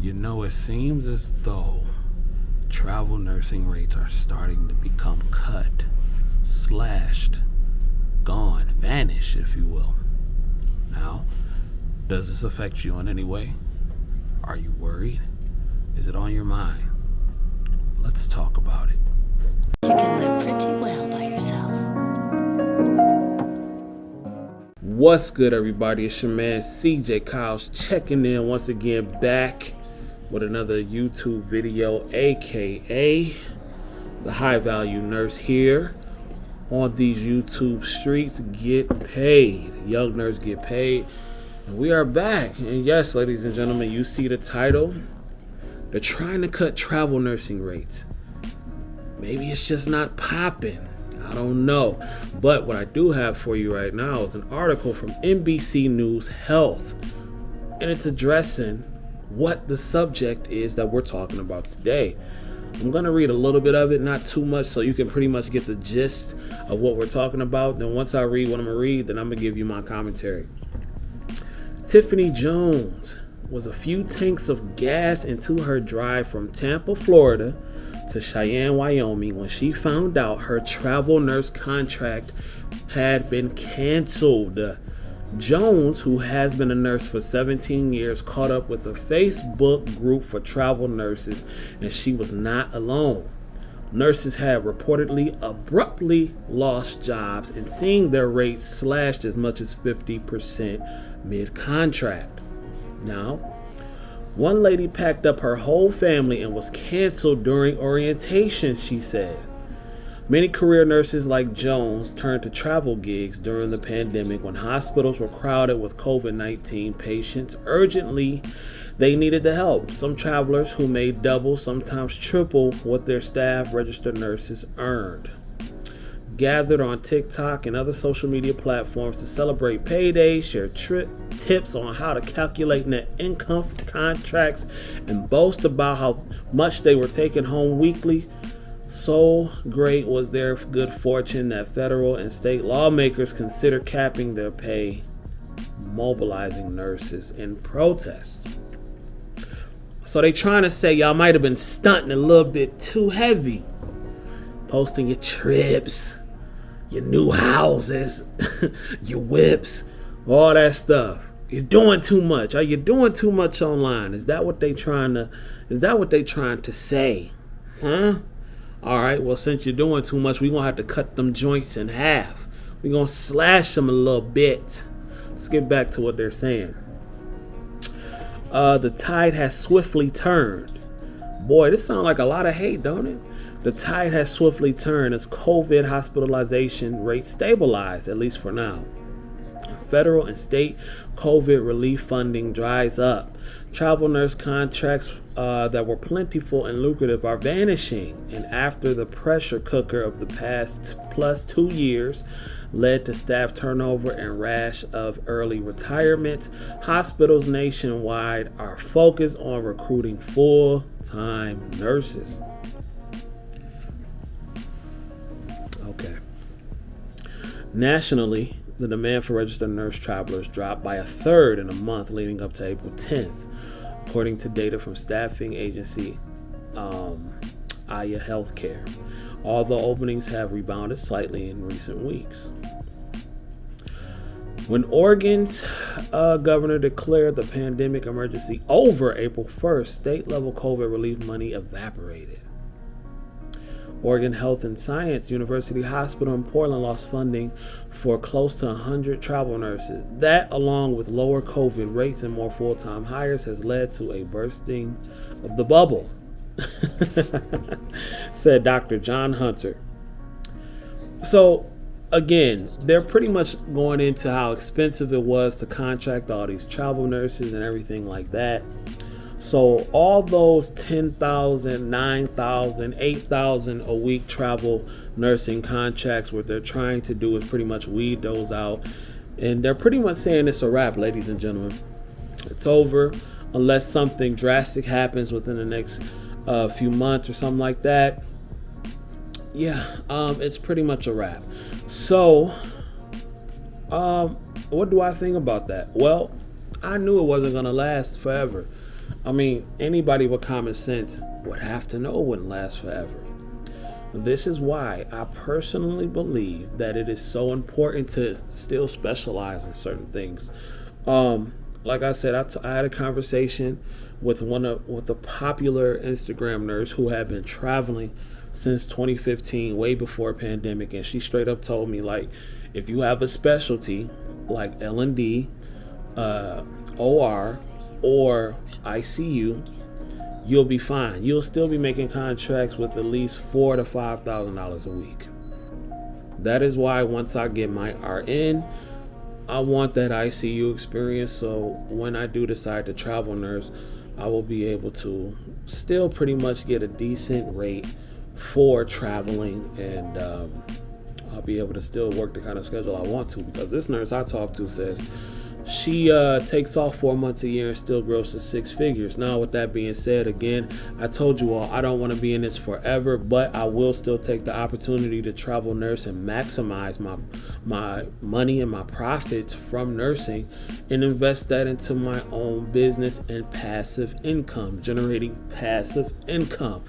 It seems as though travel nursing rates are starting to become cut, slashed, gone, vanished, if you will. Now, does this affect you in any way? Are you worried? Is it on your mind? Let's talk about it. You can live pretty well by yourself. What's good, everybody? It's your man TheCJKyles checking in once again, back with another YouTube video, aka the high value nurse here on these YouTube streets. Get paid. Young nurse get paid. And we are back. And yes, ladies and gentlemen, you see the title. They're trying to cut travel nursing rates. Maybe it's just not popping. I don't know. But what I do have for you right now is an article from NBC News Health. And it's addressing what the subject is that we're talking about today. I'm going to read a little bit of it, not too much, so you can pretty much get the gist of what we're talking about. Then once I read what I'm going to read, then I'm going to give you my commentary. Tiffany Jones was a few tanks of gas into her drive from Tampa, Florida to Cheyenne, Wyoming when she found out her travel nurse contract had been canceled. Jones, who has been a nurse for 17 years, caught up with a Facebook group for travel nurses, and she was not alone. Nurses had reportedly abruptly lost jobs and seeing their rates slashed as much as 50% mid-contract. Now, one lady packed up her whole family and was canceled during orientation, she said. Many career nurses like Jones turned to travel gigs during the pandemic when hospitals were crowded with COVID-19 patients. Urgently, they needed the help. Some travelers who made double, sometimes triple what their staff registered nurses earned gathered on TikTok and other social media platforms to celebrate payday, share tips on how to calculate net income for contracts, and boast about how much they were taking home weekly. So great was their good fortune that federal and state lawmakers considered capping their pay, mobilizing nurses in protest. So they trying to say y'all might have been stunting a little bit too heavy, posting your trips, your new houses, your whips, all that stuff. You're doing too much. Are you doing too much online? Is that what they trying to say? Huh? All right, well, since you're doing too much, we're going to have to cut them joints in half. We're going to slash them a little bit. Let's get back to what they're saying. The tide has swiftly turned. Boy, this sounds like a lot of hate, don't it? The tide has swiftly turned as COVID hospitalization rates stabilize, at least for now. Federal and state COVID relief funding dries up. Travel nurse contracts that were plentiful and lucrative are vanishing. And after the pressure cooker of the past plus 2 years led to staff turnover and rash of early retirement, hospitals nationwide are focused on recruiting full-time nurses. Okay. Nationally, the demand for registered nurse travelers dropped by a third in a month leading up to April 10th, according to data from staffing agency Aya Healthcare, although openings have rebounded slightly in recent weeks. When Oregon's governor declared the pandemic emergency over April 1st, state-level COVID relief money evaporated. Oregon Health and Science University Hospital in Portland lost funding for close to 100 travel nurses. That, along with lower COVID rates and more full-time hires, has led to a bursting of the bubble, said Dr. John Hunter. So, again, they're pretty much going into how expensive it was to contract all these travel nurses and everything like that. So all those 10,000, 9,000, 8,000 a week travel nursing contracts, what they're trying to do is pretty much weed those out. And they're pretty much saying it's a wrap, ladies and gentlemen. It's over unless something drastic happens within the next few months or something like that. Yeah, it's pretty much a wrap. So, what do I think about that? Well, I knew it wasn't going to last forever. I mean, anybody with common sense would have to know it wouldn't last forever. This is why I personally believe that it is so important to still specialize in certain things. Like I said, I had a conversation with with a popular Instagram nurse who had been traveling since 2015, way before pandemic, and she straight up told me, like, if you have a specialty like L&D, OR, or ICU, you'll be fine. You'll still be making contracts with at least $4,000 to $5,000 a week. That is why once I get my RN, I want that ICU experience. So when I do decide to travel nurse, I will be able to still pretty much get a decent rate for traveling, and I'll be able to still work the kind of schedule I want to, because this nurse I talked to says she takes off 4 months a year and still grosses 6 figures. Now, with that being said, again, I told you all I don't want to be in this forever, but I will still take the opportunity to travel nurse and maximize my money and my profits from nursing and invest that into my own business and passive income, generating passive income.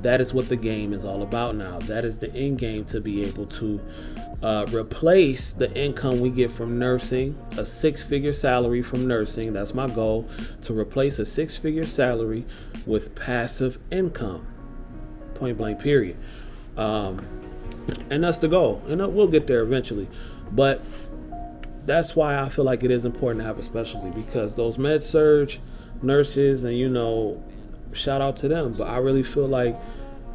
That is what the game is all about now. That is the end game, to be able to replace the income we get from nursing, a 6-figure salary from nursing. That's my goal, to replace a 6-figure salary with passive income. Point blank, period. And that's the goal. And we'll get there eventually. But that's why I feel like it is important to have a specialty, because those med surge nurses, and shout out to them, but I really feel like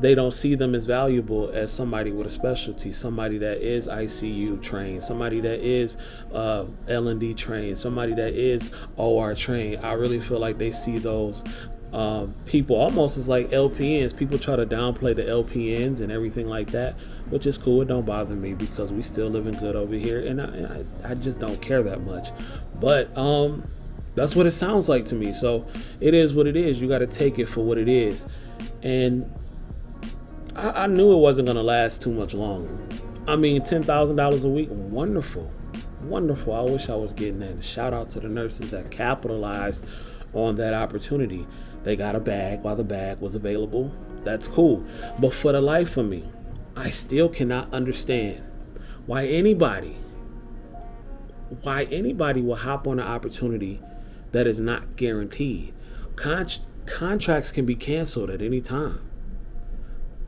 they don't see them as valuable as somebody with a specialty, somebody that is ICU trained, somebody that is L&D trained, somebody that is OR trained. I really feel like they see those people almost as like LPNs. People try to downplay the LPNs and everything like that, which is cool. It don't bother me, because we still living good over here, and I just don't care that much. But that's what it sounds like to me. So it is what it is. You got to take it for what it is. And I knew it wasn't going to last too much longer. I mean, $10,000 a week, wonderful. Wonderful. I wish I was getting that. Shout out to the nurses that capitalized on that opportunity. They got a bag while the bag was available. That's cool. But for the life of me, I still cannot understand why anybody will hop on an opportunity that is not guaranteed. Contracts can be canceled at any time.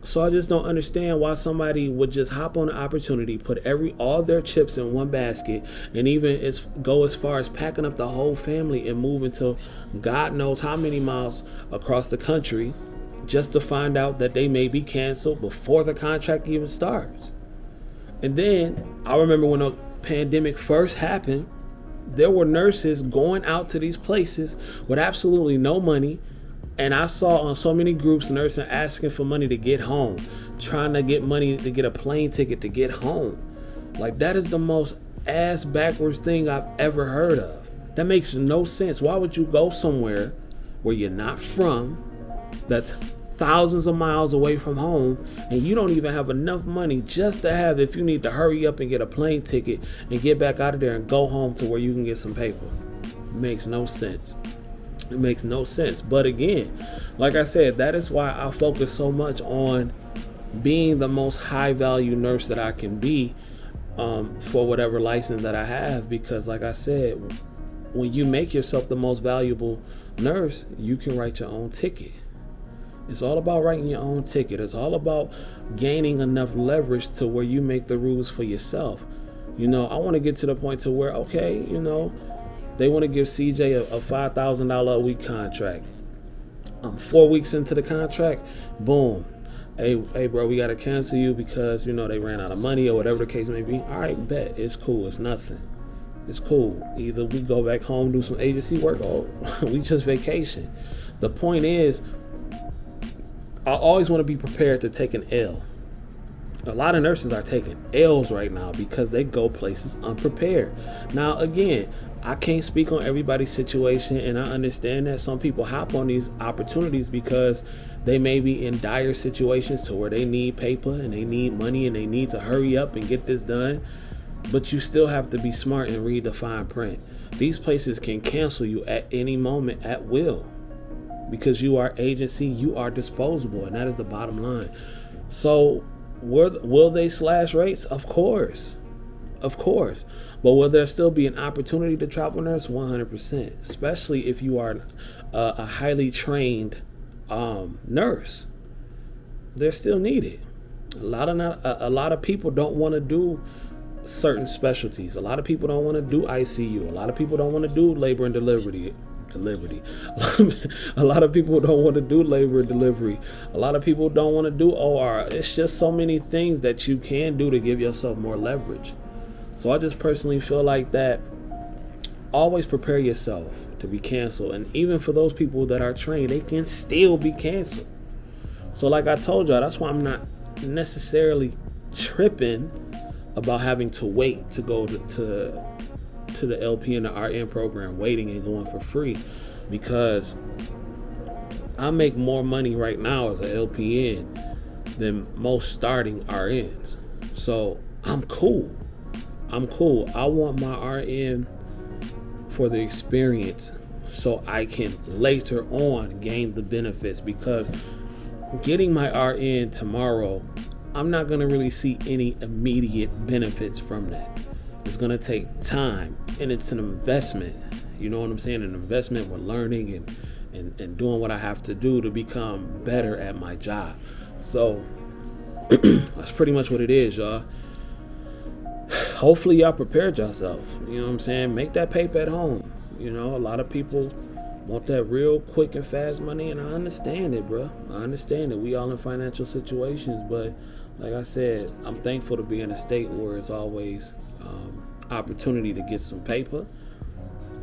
So I just don't understand why somebody would just hop on an opportunity, put all their chips in one basket, and even go as far as packing up the whole family and move into God knows how many miles across the country, just to find out that they may be canceled before the contract even starts. And then I remember when the pandemic first happened, there were nurses going out to these places with absolutely no money. And I saw on so many groups nurses asking for money to get home, trying to get money to get a plane ticket to get home. Like, that is the most ass backwards thing I've ever heard of. That makes no sense. Why would you go somewhere where you're not from, that's thousands of miles away from home, and you don't even have enough money just to have, if you need to hurry up and get a plane ticket and get back out of there and go home to where you can get some paper? It makes no sense. It makes no sense. But again, like I said, that is why I focus so much on being the most high value nurse that I can be, for whatever license that I have. Because like I said, when you make yourself the most valuable nurse, you can write your own ticket. It's all about writing your own ticket. It's all about gaining enough leverage to where you make the rules for yourself. I want to get to the point to where, okay, they want to give CJ a $5,000 a week contract. 4 weeks into the contract, boom. Hey, bro, we got to cancel you because, they ran out of money or whatever the case may be. All right, bet. It's cool. It's nothing. It's cool. Either we go back home, do some agency work, or we just vacation. The point is, I always want to be prepared to take an L. A lot of nurses are taking L's right now because they go places unprepared. Now, again, I can't speak on everybody's situation, and I understand that some people hop on these opportunities because they may be in dire situations to where they need paper and they need money and they need to hurry up and get this done. But you still have to be smart and read the fine print. These places can cancel you at any moment at will. Because you are agency, you are disposable, and that is the bottom line. So will they slash rates? Of course. But will there still be an opportunity to travel nurse? 100%, especially if you are a highly trained nurse. They're still needed. A lot of people don't want to do certain specialties. A lot of people don't want to do ICU. A lot of people don't want to do labor and delivery. A lot of people don't want to do labor and delivery. A lot of people don't want to do OR. It's just so many things that you can do to give yourself more leverage. So I just personally feel like that always prepare yourself to be canceled. And even for those people that are trained, they can still be canceled. So like I told y'all, that's why I'm not necessarily tripping about having to wait to go to the LPN or RN program, waiting and going for free, because I make more money right now as an LPN than most starting RNs. So I'm cool. I want my RN for the experience so I can later on gain the benefits, because getting my RN tomorrow, I'm not going to really see any immediate benefits from that. It's going to take time, and it's an investment. You know what I'm saying? An investment with learning and doing what I have to do to become better at my job. So that's pretty much what it is, y'all. Hopefully y'all prepared yourself. You know what I'm saying? Make that paper at home. You know, a lot of people want that real quick and fast money, and I understand it, bro. I understand it. We all in financial situations, but like I said, I'm thankful to be in a state where it's always opportunity to get some paper,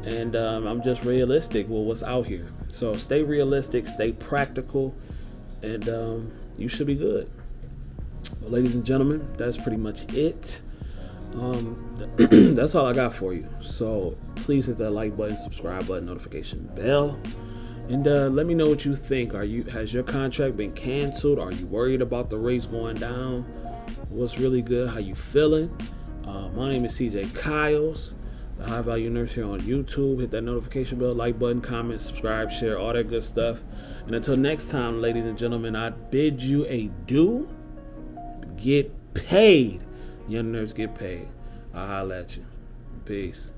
and I'm just realistic with what's out here. So stay realistic, stay practical, and you should be good. Well, ladies and gentlemen, that's pretty much it. That's all I got for you. So please hit that like button, subscribe button, notification bell, and let me know what you think. Has your contract been canceled? Are you worried about the rates going down? What's really good? How you feeling? My name is TheCJKyles, the High Value Nurse here on YouTube. Hit that notification bell, like button, comment, subscribe, share, all that good stuff. And until next time, ladies and gentlemen, I bid you adieu. Get paid. Young nurse, get paid. I'll holla at you. Peace.